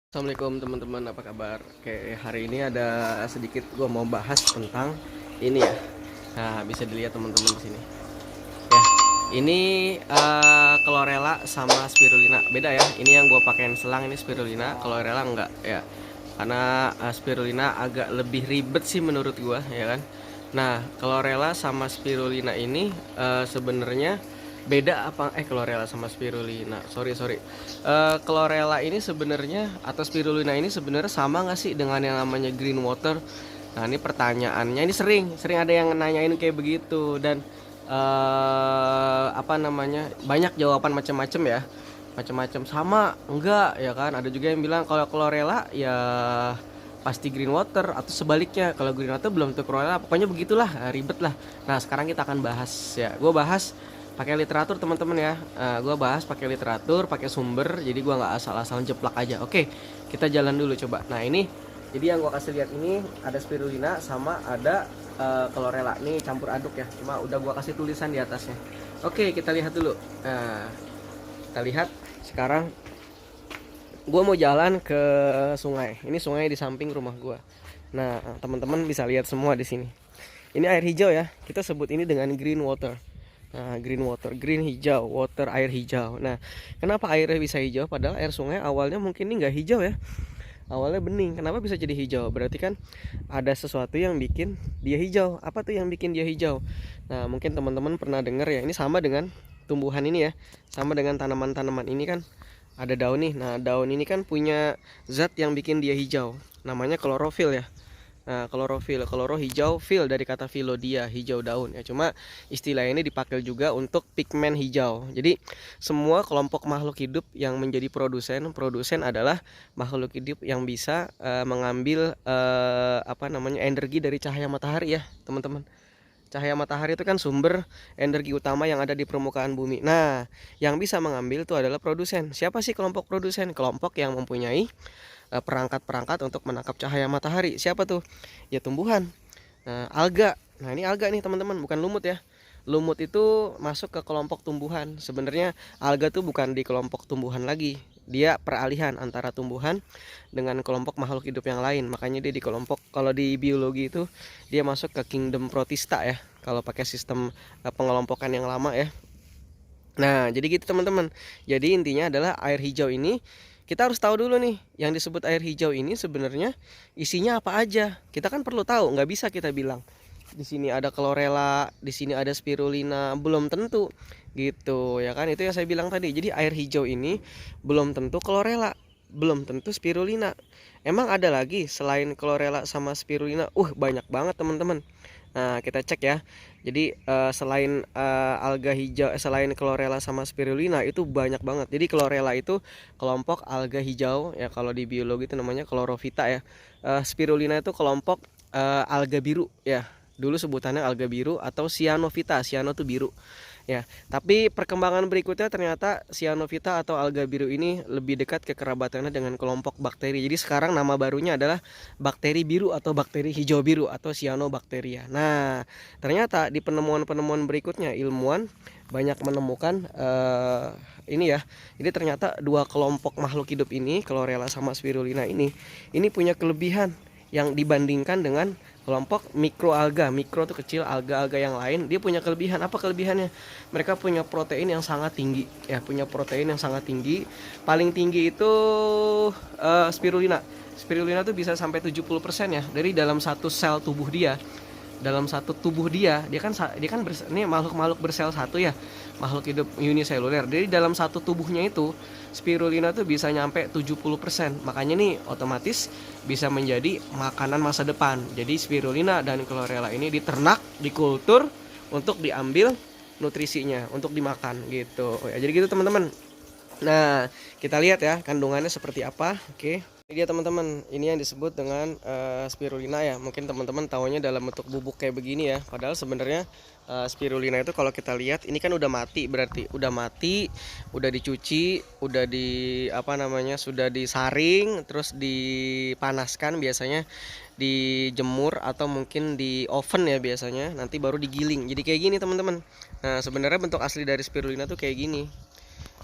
Assalamualaikum teman-teman, apa kabar? Oke, hari ini ada sedikit gue mau bahas tentang ini ya. Nah, bisa dilihat teman-teman di sini. Ya, ini chlorella sama spirulina. Beda ya. Ini yang gue pakein selang ini spirulina, chlorella enggak ya. Karena spirulina agak lebih ribet sih menurut gue, ya kan. Nah, chlorella sama spirulina ini sebenarnya beda apa chlorella sama spirulina, sorry chlorella ini sebenarnya atau spirulina ini sebenarnya sama nggak sih dengan yang namanya green water? Nah, ini pertanyaannya, ini sering ada yang nanyain kayak begitu. Dan apa namanya, banyak jawaban macam-macam ya, macam-macam, sama enggak ya kan. Ada juga yang bilang kalau chlorella ya pasti green water, atau sebaliknya kalau green water belum tentu chlorella. Pokoknya begitulah, ribet lah. Nah, sekarang kita akan bahas ya, gue bahas pakai literatur teman-teman ya. Gue bahas pakai literatur, pakai sumber, jadi gue nggak asal-asalan jeplak aja. Oke, kita jalan dulu coba. Nah, ini jadi yang gue kasih lihat ini ada spirulina sama ada chlorella. Ini campur aduk ya, cuma udah gue kasih tulisan di atasnya. Oke, kita lihat dulu. Kita lihat sekarang. Gue mau jalan ke sungai. Ini sungai di samping rumah gue. Nah, teman-teman bisa lihat semua di sini. Ini air hijau ya. Kita sebut ini dengan green water. Nah, green water, green hijau, water air hijau. Nah, kenapa airnya bisa hijau? Padahal air sungai awalnya mungkin ini nggak hijau ya. Awalnya bening. Kenapa bisa jadi hijau? Berarti kan ada sesuatu yang bikin dia hijau. Apa tuh yang bikin dia hijau? Nah, mungkin teman-teman pernah dengar ya. Ini sama dengan tumbuhan ini ya. Sama dengan tanaman-tanaman ini kan ada daun nih. Nah, daun ini kan punya zat yang bikin dia hijau. Namanya klorofil ya. Nah, klorofil, kloro hijau, fil dari kata filodia, hijau daun ya. Cuma istilah ini dipakai juga untuk pigmen hijau. Jadi semua kelompok makhluk hidup yang menjadi produsen adalah makhluk hidup yang bisa mengambil energi dari cahaya matahari ya, teman-teman. Cahaya matahari itu kan sumber energi utama yang ada di permukaan bumi. Nah, yang bisa mengambil itu adalah produsen. Siapa sih kelompok produsen? Kelompok yang mempunyai perangkat-perangkat untuk menangkap cahaya matahari. Siapa tuh? Ya tumbuhan. Nah, alga. Nah, ini alga nih teman-teman, bukan lumut ya. Lumut itu masuk ke kelompok tumbuhan. Sebenarnya alga tuh bukan di kelompok tumbuhan lagi. Dia peralihan antara tumbuhan dengan kelompok makhluk hidup yang lain. Makanya dia di kelompok, kalau di biologi itu dia masuk ke kingdom protista ya. Kalau pakai sistem pengelompokan yang lama ya. Nah, jadi gitu teman-teman. Jadi intinya adalah air hijau ini kita harus tahu dulu nih, yang disebut air hijau ini sebenarnya isinya apa aja. Kita kan perlu tahu, nggak bisa kita bilang di sini ada chlorella, di sini ada spirulina, belum tentu gitu ya kan. Itu yang saya bilang tadi. Jadi air hijau ini belum tentu chlorella, belum tentu spirulina. Emang ada lagi selain chlorella sama spirulina? Banyak banget teman-teman. Nah, kita cek ya. Jadi selain alga hijau, selain chlorella sama spirulina itu banyak banget. Jadi chlorella itu kelompok alga hijau ya, kalau di biologi itu namanya chlorophyta ya. Spirulina itu kelompok alga biru ya. Dulu sebutannya alga biru atau cyanophyta. Cyano itu biru. Ya, tapi perkembangan berikutnya ternyata cyanophyta atau alga biru ini lebih dekat kekerabatannya dengan kelompok bakteri. Jadi sekarang nama barunya adalah bakteri biru atau bakteri hijau biru atau cyanobacteria. Nah, ternyata di penemuan-penemuan berikutnya ilmuwan banyak menemukan ini ya. Jadi ternyata dua kelompok makhluk hidup ini, chlorella sama spirulina ini punya kelebihan yang dibandingkan dengan kelompok mikroalga. Mikro itu kecil, alga-alga yang lain dia punya kelebihan. Apa kelebihannya? Mereka punya protein yang sangat tinggi ya, punya protein yang sangat tinggi. Paling tinggi itu spirulina. Spirulina tuh bisa sampai 70% ya dari dalam satu sel tubuh dia. Dalam satu tubuh dia kan ini makhluk bersel satu ya, makhluk hidup uniseluler. Jadi dalam satu tubuhnya itu spirulina tuh bisa nyampe 70%. Makanya nih otomatis bisa menjadi makanan masa depan. Jadi spirulina dan chlorella ini diternak, dikultur untuk diambil nutrisinya untuk dimakan gitu. Ya, jadi gitu teman-teman. Nah, kita lihat ya kandungannya seperti apa. Oke. Ini dia teman-teman, ini yang disebut dengan spirulina ya. Mungkin teman-teman tahunya dalam bentuk bubuk kayak begini ya. Padahal sebenarnya spirulina itu kalau kita lihat ini kan udah mati, berarti udah mati, udah dicuci, udah sudah disaring, terus dipanaskan, biasanya dijemur atau mungkin di oven ya biasanya. Nanti baru digiling. Jadi kayak gini teman-teman. Nah, sebenarnya bentuk asli dari spirulina tuh kayak gini.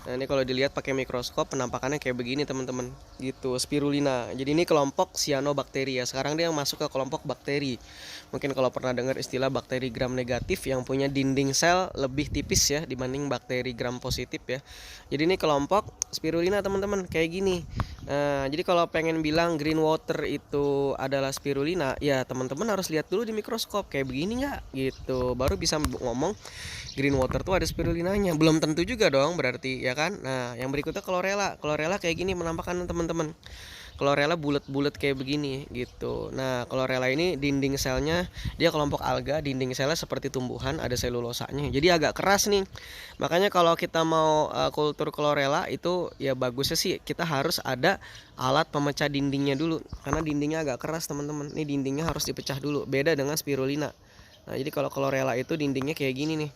Nah, ini kalau dilihat pakai mikroskop penampakannya kayak begini teman-teman. Gitu, spirulina. Jadi ini kelompok cyanobacteria. Sekarang dia masuk ke kelompok bakteri. Mungkin kalau pernah dengar istilah bakteri gram negatif yang punya dinding sel lebih tipis ya dibanding bakteri gram positif ya. Jadi ini kelompok spirulina teman-teman kayak gini. Nah, jadi kalau pengen bilang green water itu adalah spirulina, ya teman-teman harus lihat dulu di mikroskop kayak begini nggak gitu. Baru bisa ngomong green water tuh ada spirulinanya. Belum tentu juga dong berarti ya kan. Nah, yang berikutnya chlorella. Chlorella kayak gini menampakkan teman-teman. Chlorella bulat-bulat kayak begini gitu. Nah, chlorella ini dinding selnya dia kelompok alga, dinding selnya seperti tumbuhan, ada selulosanya. Jadi agak keras nih. Makanya kalau kita mau kultur chlorella itu ya bagusnya sih kita harus ada alat pemecah dindingnya dulu karena dindingnya agak keras teman-teman. Ini dindingnya harus dipecah dulu. Beda dengan spirulina. Nah, jadi kalau chlorella itu dindingnya kayak gini nih.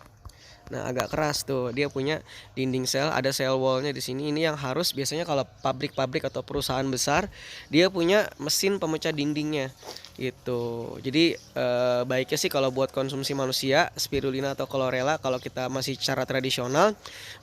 Nah, agak keras tuh. Dia punya dinding sel, ada cell wallnya di sini. Ini yang harus biasanya kalau pabrik-pabrik atau perusahaan besar, dia punya mesin pemecah dindingnya gitu. Jadi baiknya sih kalau buat konsumsi manusia, spirulina atau chlorella kalau kita masih secara tradisional,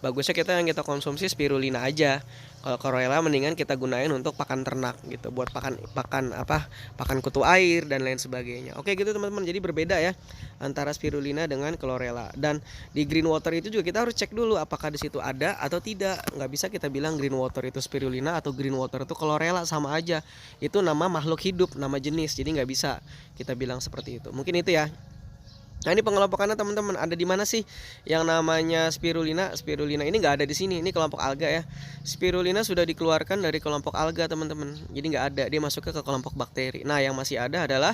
bagusnya yang kita konsumsi spirulina aja. Kalau chlorella mendingan kita gunain untuk pakan ternak gitu, buat pakan kutu air dan lain sebagainya. Oke gitu teman-teman. Jadi berbeda ya antara spirulina dengan chlorella. Dan di green water itu juga kita harus cek dulu apakah di situ ada atau tidak. Nggak bisa kita bilang green water itu spirulina atau green water itu chlorella, sama aja. Itu nama makhluk hidup, nama jenis. Jadi nggak bisa kita bilang seperti itu. Mungkin itu ya. Nah, ini pengelompokannya teman-teman. Ada di mana sih yang namanya spirulina? Spirulina ini nggak ada di sini. Ini kelompok alga ya. Spirulina sudah dikeluarkan dari kelompok alga teman-teman. Jadi nggak ada. Dia masuk ke kelompok bakteri. Nah, yang masih ada adalah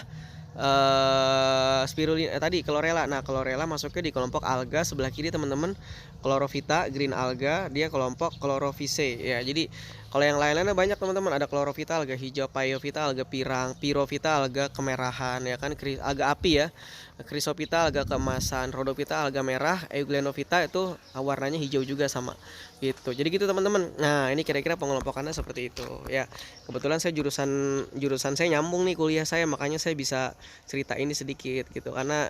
spirulina tadi chlorella. Nah, chlorella masuknya di kelompok alga. Sebelah kiri teman-teman chlorophyta, green alga, dia kelompok chlorophyceae ya. Jadi kalau yang lain-lainnya banyak teman-teman, ada chlorophyta alga hijau, pyophyta alga pirang, pyrophyta alga kemerahan ya kan, alga api ya, chrysophyta alga keemasan, rhodophyta alga merah, euglenophyta itu warnanya hijau juga sama gitu. Jadi gitu teman-teman. Nah, ini kira-kira pengelompokannya seperti itu ya. Kebetulan saya jurusan saya nyambung nih kuliah saya, makanya saya bisa cerita ini sedikit gitu karena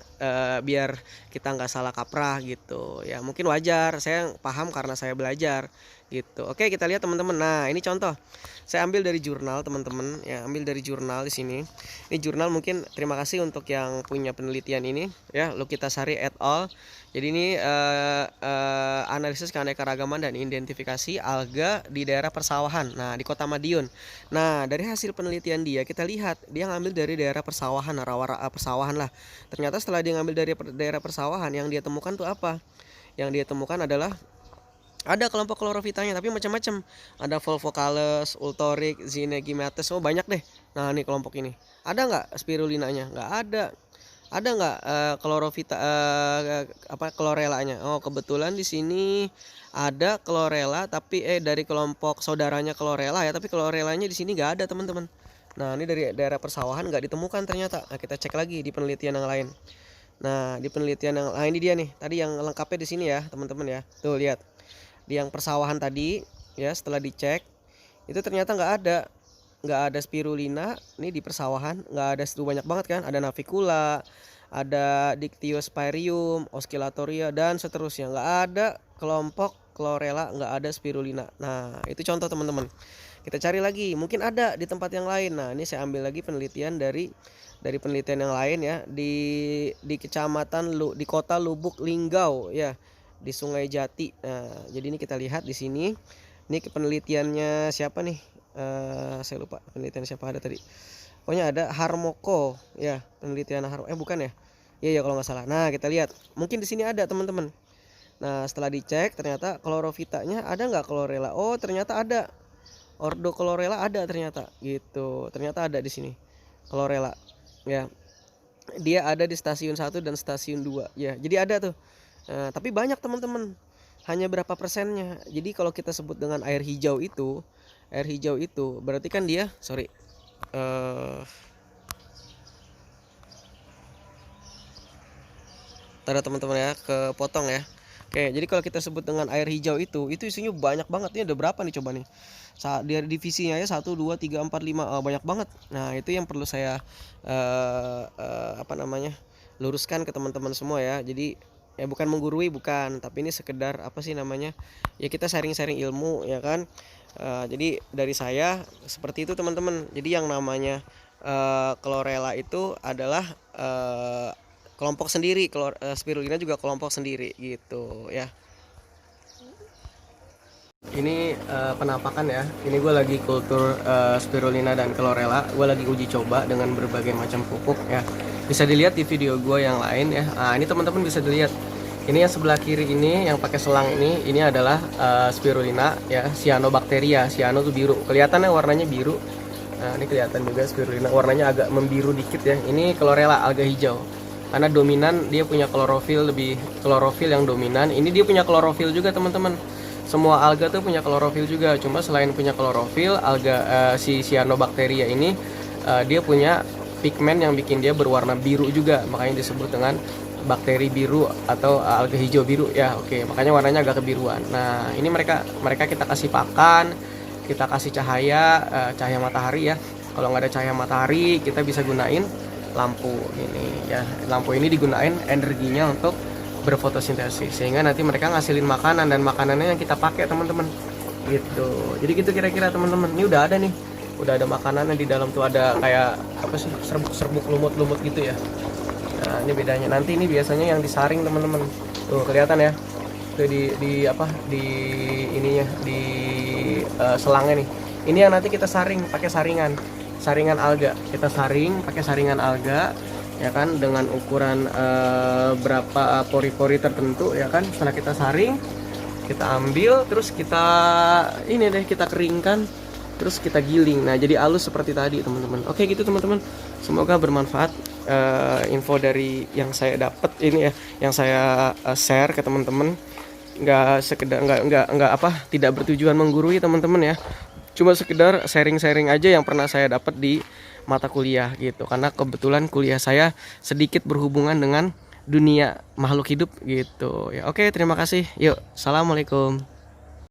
biar kita nggak salah kaprah gitu ya. Mungkin wajar saya paham karena saya belajar gitu. Oke, kita lihat teman-teman. Nah, ini contoh saya ambil dari jurnal teman-teman ya, ambil dari jurnal di sini. Ini jurnal, mungkin terima kasih untuk yang punya penelitian ini ya, Lukitasari et al. Jadi ini analisis keanekaragaman dan identifikasi alga di daerah persawahan. Nah, di Kota Madiun. Nah, dari hasil penelitian dia kita lihat dia ngambil dari daerah persawahan, rawa persawahan lah. Ternyata setelah dia ngambil dari daerah persawahan, yang dia temukan tuh apa? Yang dia temukan adalah ada kelompok chlorophytanya tapi macam-macam. Ada Volvocales, Ultoric, Zinegiomates, oh banyak deh. Nah, ini kelompok ini. Ada nggak spirulinanya? Nggak ada. Ada nggak chlorophyta chlorellanya? Oh, kebetulan di sini ada chlorella tapi dari kelompok saudaranya chlorella ya, tapi chlorellanya di sini nggak ada teman-teman. Nah, ini dari daerah persawahan nggak ditemukan ternyata. Nah, kita cek lagi di penelitian yang lain. Nah, di penelitian yang ini dia nih. Tadi yang lengkapnya di sini ya, teman-teman ya. Tuh lihat. Di yang persawahan tadi ya, setelah dicek itu ternyata nggak ada spirulina. Ini di persawahan nggak ada, itu banyak banget kan, ada navicula, ada Dictyosphaerium, Oscillatoria dan seterusnya. Nggak ada kelompok chlorella, nggak ada spirulina. Nah, itu contoh teman-teman. Kita cari lagi, mungkin ada di tempat yang lain. Nah, ini saya ambil lagi penelitian dari penelitian yang lain ya, di kecamatan di kota Lubuk Linggau ya, di Sungai Jati. Nah, jadi ini kita lihat di sini. Ini penelitiannya siapa nih? Saya lupa penelitian siapa ada tadi. Pokoknya ada Harmoko ya, penelitian bukan ya? Iya ya kalau nggak salah. Nah, kita lihat. Mungkin di sini ada teman-teman. Nah, setelah dicek ternyata chlorophytanya ada nggak chlorella? Oh, ternyata ada. Ordo chlorella ada ternyata gitu. Ternyata ada di sini chlorella ya. Dia ada di stasiun 1 dan stasiun 2 ya. Jadi ada tuh. Tapi banyak teman-teman, hanya berapa persennya. Jadi kalau kita sebut dengan air hijau itu berarti kan dia tada teman-teman ya, kepotong ya. Oke, jadi kalau kita sebut dengan air hijau itu isinya banyak banget. Ini ada berapa nih coba nih? Dari divisinya ya 1, 2, 3, 4, 5, banyak banget. Nah, itu yang perlu saya luruskan ke teman-teman semua ya. Jadi ya bukan menggurui, bukan, tapi ini sekedar apa sih namanya, ya kita sharing-sharing ilmu ya kan. Jadi dari saya seperti itu teman-teman. Jadi yang namanya chlorella itu adalah kelompok sendiri, spirulina juga kelompok sendiri gitu ya. Ini penampakan ya. Ini gue lagi kultur spirulina dan chlorella. Gue lagi uji coba dengan berbagai macam pupuk ya. Bisa dilihat di video gue yang lain ya. Nah, ini teman-teman bisa dilihat. Ini yang sebelah kiri ini yang pakai selang ini adalah spirulina ya, cyanobacteria. Cyano tuh biru. Kelihatannya warnanya biru. Nah, ini kelihatan juga spirulina warnanya agak membiru dikit ya. Ini chlorella, alga hijau. Karena dominan dia punya klorofil, lebih klorofil yang dominan. Ini dia punya klorofil juga teman-teman. Semua alga tuh punya klorofil juga. Cuma selain punya klorofil, alga si cyanobacteria ini dia punya pigmen yang bikin dia berwarna biru juga. Makanya disebut dengan bakteri biru atau alga hijau biru ya. Oke, makanya warnanya agak kebiruan. Nah, ini mereka kita kasih pakan, kita kasih cahaya matahari ya. Kalau nggak ada cahaya matahari, kita bisa gunain lampu ini ya. Lampu ini digunain energinya untuk berfotosintesis sehingga nanti mereka ngasilin makanan, dan makanannya yang kita pakai teman-teman gitu. Jadi gitu kira-kira teman-teman. Ini udah ada makanannya di dalam tuh, ada kayak apa sih, serbuk-serbuk lumut-lumut gitu ya. Nah, ini bedanya. Nanti ini biasanya yang disaring teman-teman. Tuh kelihatan ya. Tuh di apa, di ininya, di selangnya nih. Ini yang nanti kita saring pakai saringan alga. Kita saring pakai saringan alga ya kan, dengan ukuran berapa pori-pori tertentu ya kan. Setelah kita saring, kita ambil, terus kita ini deh, kita keringkan, terus kita giling. Nah, jadi halus seperti tadi teman-teman. Oke gitu teman-teman, semoga bermanfaat info dari yang saya dapat ini ya, yang saya share ke teman-teman. Nggak sekedar nggak apa, tidak bertujuan menggurui teman-teman ya, cuma sekedar sharing-sharing aja yang pernah saya dapat di mata kuliah gitu. Karena kebetulan kuliah saya sedikit berhubungan dengan dunia makhluk hidup gitu ya. Oke, terima kasih. Yuk, assalamualaikum.